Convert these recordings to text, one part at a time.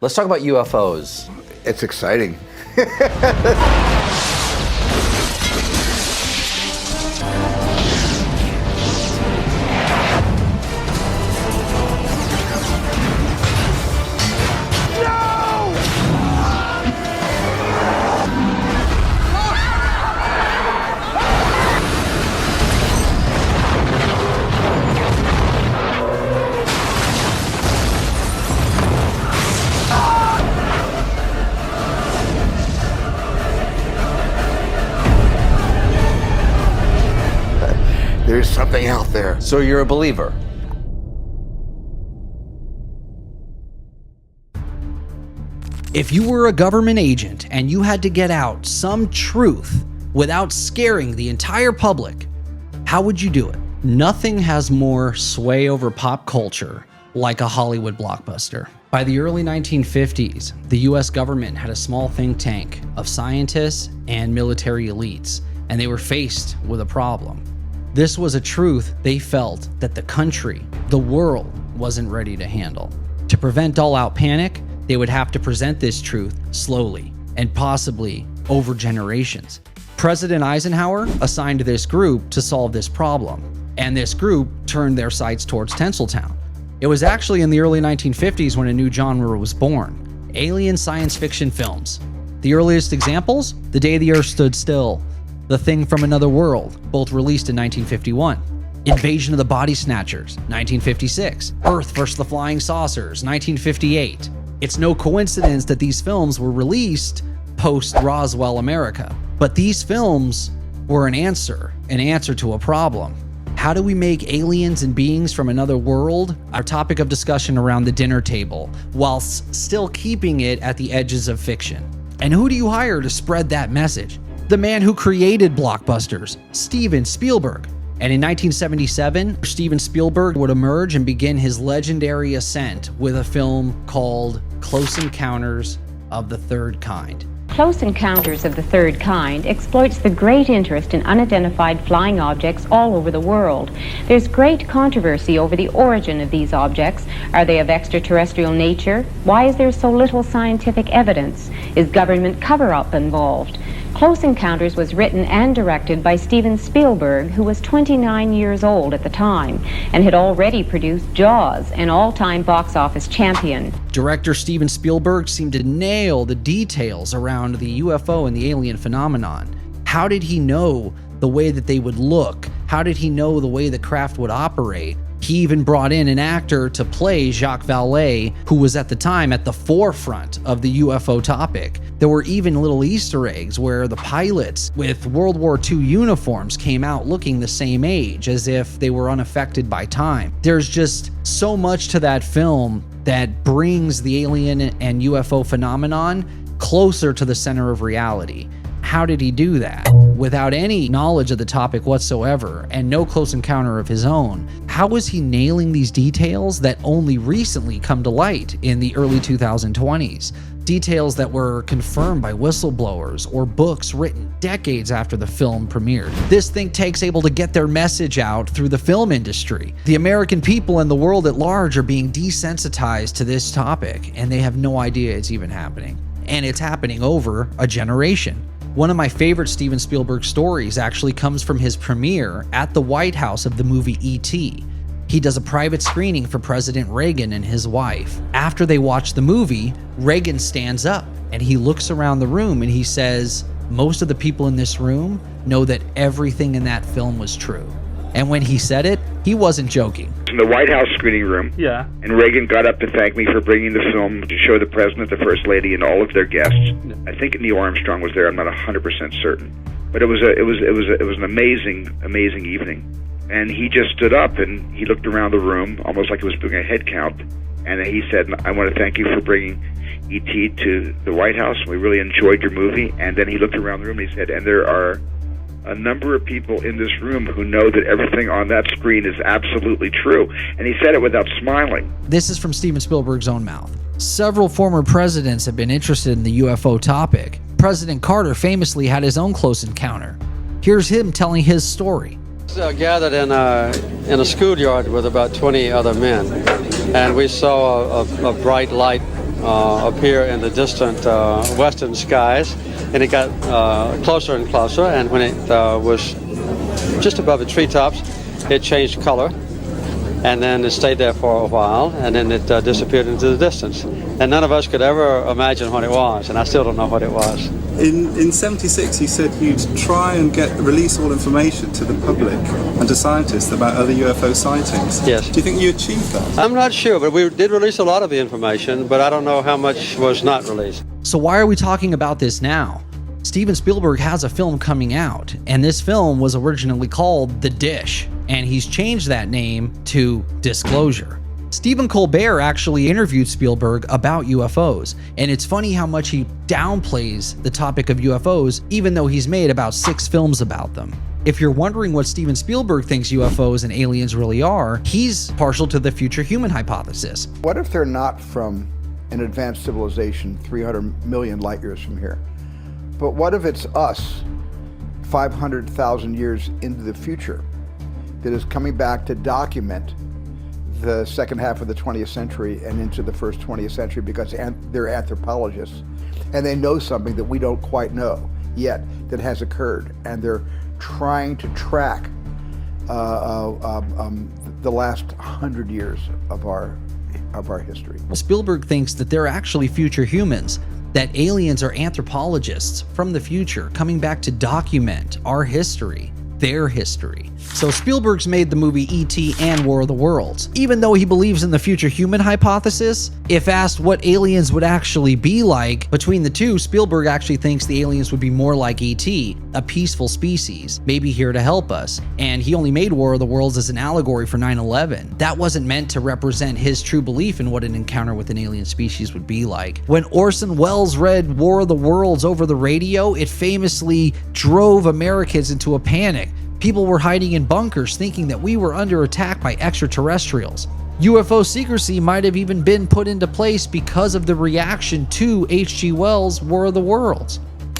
Let's talk about UFOs. It's exciting. There's something out there. So you're a believer? If you were a government agent and you had to get out some truth without scaring the entire public, how would you do it? Nothing has more sway over pop culture like a Hollywood blockbuster. By the early 1950s, the US government had a small think tank of scientists and military elites, and they were faced with a problem. This was a truth they felt that the country, the world, wasn't ready to handle. To prevent all-out panic, they would have to present this truth slowly and possibly over generations. President Eisenhower assigned this group to solve this problem, and this group turned their sights towards Tinseltown. It was actually in the early 1950s when a new genre was born: alien science fiction films. The earliest examples: The Day the Earth Stood Still, The Thing from Another World, both released in 1951. Invasion of the Body Snatchers, 1956. Earth vs. the Flying Saucers, 1958. It's no coincidence that these films were released post-Roswell America. But these films were an answer to a problem. How do we make aliens and beings from another world a topic of discussion around the dinner table, whilst still keeping it at the edges of fiction? And who do you hire to spread that message? The man who created blockbusters, Steven Spielberg. And in 1977, Steven Spielberg would emerge and begin his legendary ascent with a film called Close Encounters of the Third Kind. Close Encounters of the Third Kind exploits the great interest in unidentified flying objects all over the world. There's great controversy over the origin of these objects. Are they of extraterrestrial nature? Why is there so little scientific evidence? Is government cover-up involved? Close Encounters was written and directed by Steven Spielberg, who was 29 years old at the time and had already produced Jaws, an all-time box office champion. Director Steven Spielberg seemed to nail the details around the UFO and the alien phenomenon. How did he know the way that they would look? How did he know the way the craft would operate? He even brought in an actor to play Jacques Vallée, who was at the time at the forefront of the UFO topic. There were even little Easter eggs where the pilots with World War II uniforms came out looking the same age, as if they were unaffected by time. There's just so much to that film that brings the alien and UFO phenomenon closer to the center of reality. How did he do that? Without any knowledge of the topic whatsoever and no close encounter of his own, how was he nailing these details that only recently come to light in the early 2020s? Details that were confirmed by whistleblowers or books written decades after the film premiered. This think tank's able to get their message out through the film industry. The American people and the world at large are being desensitized to this topic, and they have no idea it's even happening. And it's happening over a generation. One of my favorite Steven Spielberg stories actually comes from his premiere at the White House of the movie E.T. He does a private screening for President Reagan and his wife. After they watch the movie, Reagan stands up and he looks around the room and he says, "Most of the people in this room know that everything in that film was true." And when he said it, he wasn't joking. In the White House screening room, Yeah. and Reagan got up to thank me for bringing the film to show the President, the First Lady, and all of their guests. I think Neil Armstrong was there. I'm not 100% certain, but it was an amazing evening. And he just stood up and he looked around the room, almost like he was doing a head count, and he said, "I want to thank you for bringing E.T. to the White House. We really enjoyed your movie." And then he looked around the room and he said, "And there are a number of people in this room who know that everything on that screen is absolutely true." And he said it without smiling. This is from Steven Spielberg's own mouth. Several former presidents have been interested in the UFO topic. President Carter famously had his own close encounter. Here's him telling his story. Gathered in a schoolyard with about 20 other men, and we saw a bright light appear in the distant western skies, and it got closer and closer, and when it was just above the treetops, it changed color, and then it stayed there for a while, and then it disappeared into the distance. And none of us could ever imagine what it was, and I still don't know what it was. In 76, you said you'd try and release all information to the public and to scientists about other UFO sightings. Yes. Do you think you achieved that? I'm not sure, but we did release a lot of the information, but I don't know how much was not released. So why are we talking about this now? Steven Spielberg has a film coming out, and this film was originally called The Dish, and he's changed that name to Disclosure. Stephen Colbert actually interviewed Spielberg about UFOs, and it's funny how much he downplays the topic of UFOs, even though he's made about 6 films about them. If you're wondering what Steven Spielberg thinks UFOs and aliens really are, he's partial to the future human hypothesis. What if they're not from an advanced civilization 300 million light years from here? But what if it's us 500,000 years into the future that is coming back to document the second half of the 20th century and into the first 20th century because they're anthropologists and they know something that we don't quite know yet that has occurred, and they're trying to track the last 100 years of our history. Spielberg thinks that they're actually future humans, that aliens are anthropologists from the future coming back to document our history, their history. So Spielberg's made the movie E.T. and War of the Worlds. Even though he believes in the future human hypothesis, if asked what aliens would actually be like between the two, Spielberg actually thinks the aliens would be more like E.T., a peaceful species, maybe here to help us. And he only made War of the Worlds as an allegory for 9/11. That wasn't meant to represent his true belief in what an encounter with an alien species would be like. When Orson Welles read War of the Worlds over the radio, it famously drove Americans into a panic. People were hiding in bunkers thinking that we were under attack by extraterrestrials. UFO secrecy might have even been put into place because of the reaction to H.G. Wells' War of the Worlds.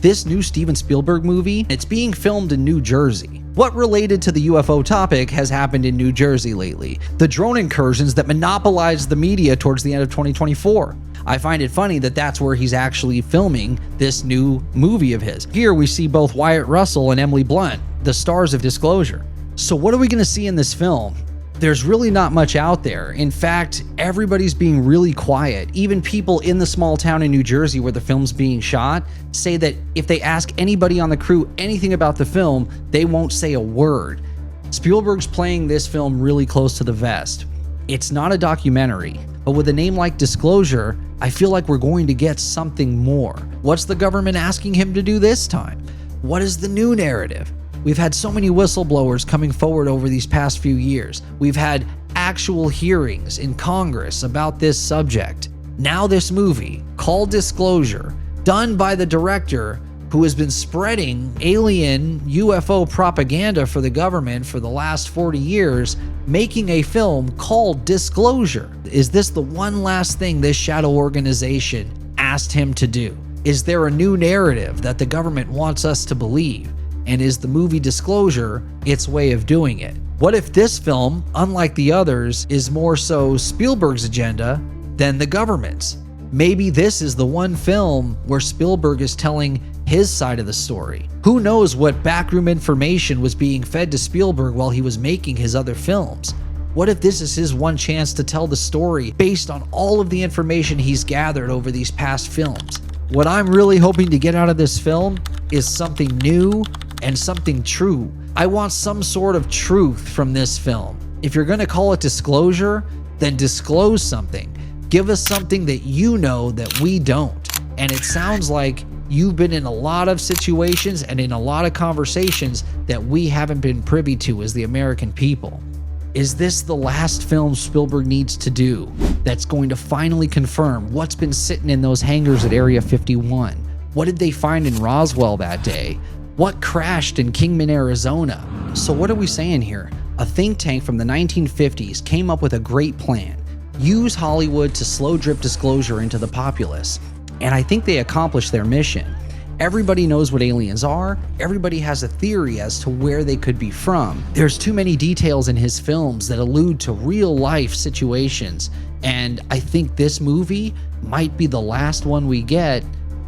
This new Steven Spielberg movie, it's being filmed in New Jersey. What related to the UFO topic has happened in New Jersey lately? The drone incursions that monopolized the media towards the end of 2024. I find it funny that that's where he's actually filming this new movie of his. Here we see both Wyatt Russell and Emily Blunt, the stars of Disclosure. So what are we going to see in this film? There's really not much out there. In fact, everybody's being really quiet. Even people in the small town in New Jersey where the film's being shot say that if they ask anybody on the crew anything about the film, they won't say a word. Spielberg's playing this film really close to the vest. It's not a documentary, but with a name like Disclosure, I feel like we're going to get something more. What's the government asking him to do this time? What is the new narrative? We've had so many whistleblowers coming forward over these past few years. We've had actual hearings in Congress about this subject. Now this movie, called Disclosure, done by the director who has been spreading alien UFO propaganda for the government for the last 40 years, making a film called Disclosure. Is this the one last thing this shadow organization asked him to do? Is there a new narrative that the government wants us to believe? And is the movie Disclosure its way of doing it? What if this film, unlike the others, is more so Spielberg's agenda than the government's? Maybe this is the one film where Spielberg is telling his side of the story. Who knows what backroom information was being fed to Spielberg while he was making his other films? What if this is his one chance to tell the story based on all of the information he's gathered over these past films? What I'm really hoping to get out of this film is something new and something true. I want some sort of truth from this film. If you're going to call it Disclosure, then disclose something. Give us something that you know that we don't. And it sounds like you've been in a lot of situations and in a lot of conversations that we haven't been privy to as the American people. Is this the last film Spielberg needs to do that's going to finally confirm what's been sitting in those hangars at Area 51? What did they find in Roswell that day? What crashed in Kingman, Arizona? So what are we saying here? A think tank from the 1950s came up with a great plan. Use Hollywood to slow drip disclosure into the populace. And I think they accomplished their mission. Everybody knows what aliens are. Everybody has a theory as to where they could be from. There's too many details in his films that allude to real life situations And I think this movie might be the last one we get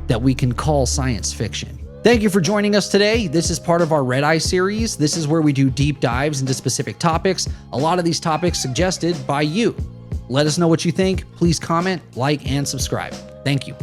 that we can call science fiction. Thank you for joining us today. This is part of our RedEye series. This is where we do deep dives into specific topics. A lot of these topics suggested by you. Let us know what you think. Please comment, like, and subscribe. Thank you.